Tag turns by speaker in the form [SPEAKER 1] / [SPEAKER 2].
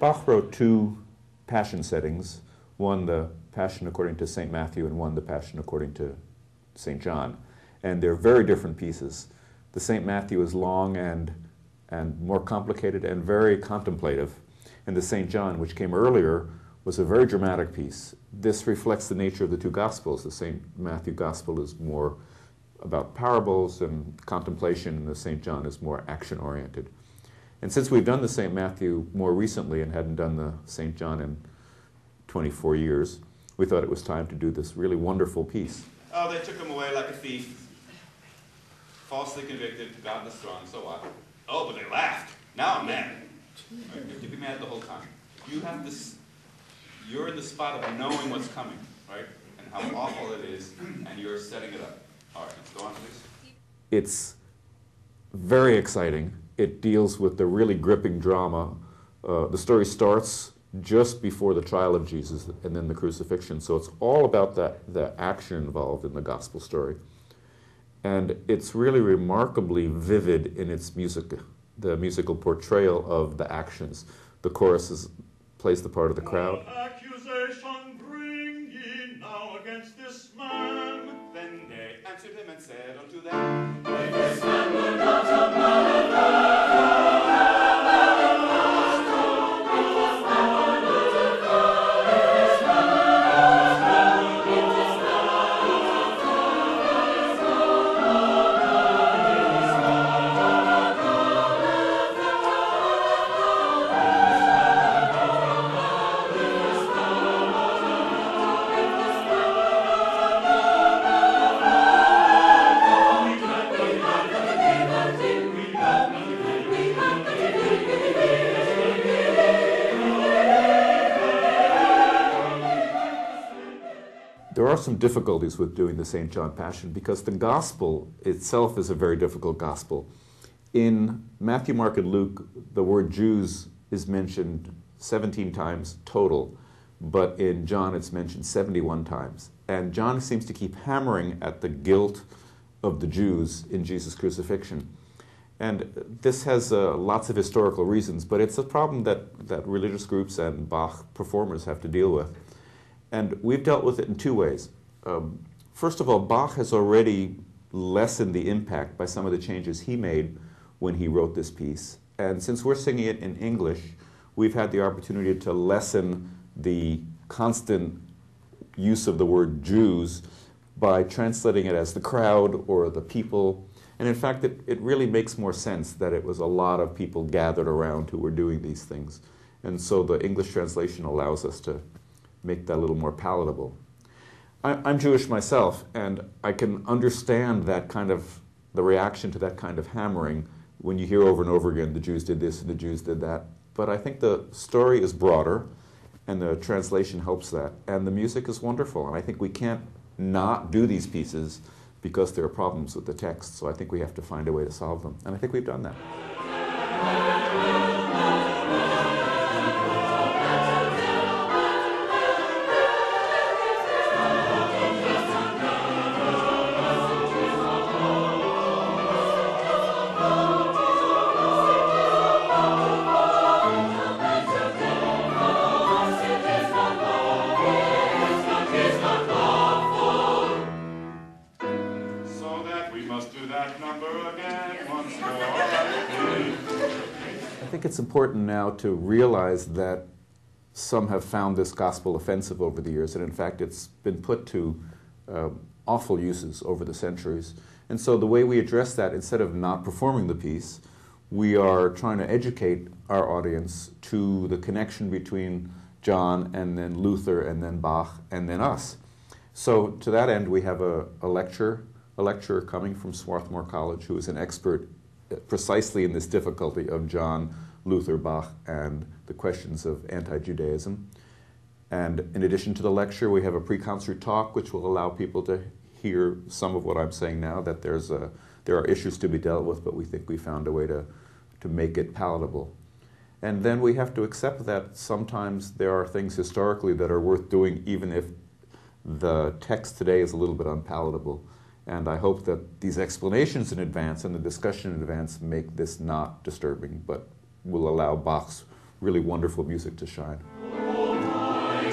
[SPEAKER 1] Bach wrote two Passion settings, one the Passion according to St. Matthew and one the Passion according to St. John. And they're very different pieces. The St. Matthew is long and more complicated and very contemplative. And the St. John, which came earlier, was a very dramatic piece. This reflects the nature of the two Gospels. The St. Matthew Gospel is more about parables and contemplation, and the St. John is more action-oriented. And since we've done the St. Matthew more recently and hadn't done the St. John in 24 years, we thought it was time to do this really wonderful piece.
[SPEAKER 2] Oh, they took him away like a thief. Falsely convicted, godless throng, so what? Oh, but they laughed. Now I'm mad. Right, you have to be mad the whole time. You have this, you're in the spot of knowing what's coming, right? And how awful it is, and you're setting it up. All right, let's go on, please.
[SPEAKER 1] It's very exciting. It deals with the really gripping drama. The story starts just before the trial of Jesus and then the crucifixion. So it's all about the action involved in the gospel story. And it's really remarkably vivid in its music, the musical portrayal of the actions. The chorus plays the part of the crowd.
[SPEAKER 3] What accusation bring ye now against this man?
[SPEAKER 2] Then they answered him and said unto them,
[SPEAKER 3] If this man were not a man of God,
[SPEAKER 1] There are some difficulties with doing the St. John Passion because the gospel itself is a very difficult gospel. In Matthew, Mark, and Luke, the word Jews is mentioned 17 times total, but in John it's mentioned 71 times. And John seems to keep hammering at the guilt of the Jews in Jesus' crucifixion. And this has lots of historical reasons, but it's a problem that religious groups and Bach performers have to deal with. And we've dealt with it in two ways. First of all, Bach has already lessened the impact by some of the changes he made when he wrote this piece. And since we're singing it in English, we've had the opportunity to lessen the constant use of the word Jews by translating it as the crowd or the people. And in fact, it really makes more sense that it was a lot of people gathered around who were doing these things. And so the English translation allows us to make that a little more palatable. I'm Jewish myself, and I can understand that kind of, the reaction to that kind of hammering when you hear over and over again, the Jews did this and the Jews did that. But I think the story is broader, and the translation helps that. And the music is wonderful, and I think we can't not do these pieces because there are problems with the text. So I think we have to find a way to solve them. And I think we've done that. I think it's important now to realize that some have found this gospel offensive over the years, and in fact it's been put to awful uses over the centuries. And so the way we address that, instead of not performing the piece, we are trying to educate our audience to the connection between John and then Luther and then Bach and then us. So to that end, we have a lecturer coming from Swarthmore College who is an expert precisely in this difficulty of John, Luther, Bach, and the questions of anti-Judaism. And in addition to the lecture, we have a pre-concert talk which will allow people to hear some of what I'm saying now, that there are issues to be dealt with, but we think we found a way to make it palatable. And then we have to accept that sometimes there are things historically that are worth doing even if the text today is a little bit unpalatable. And I hope that these explanations in advance and the discussion in advance make this not disturbing, but will allow Bach's really wonderful music to shine.
[SPEAKER 3] Oh, my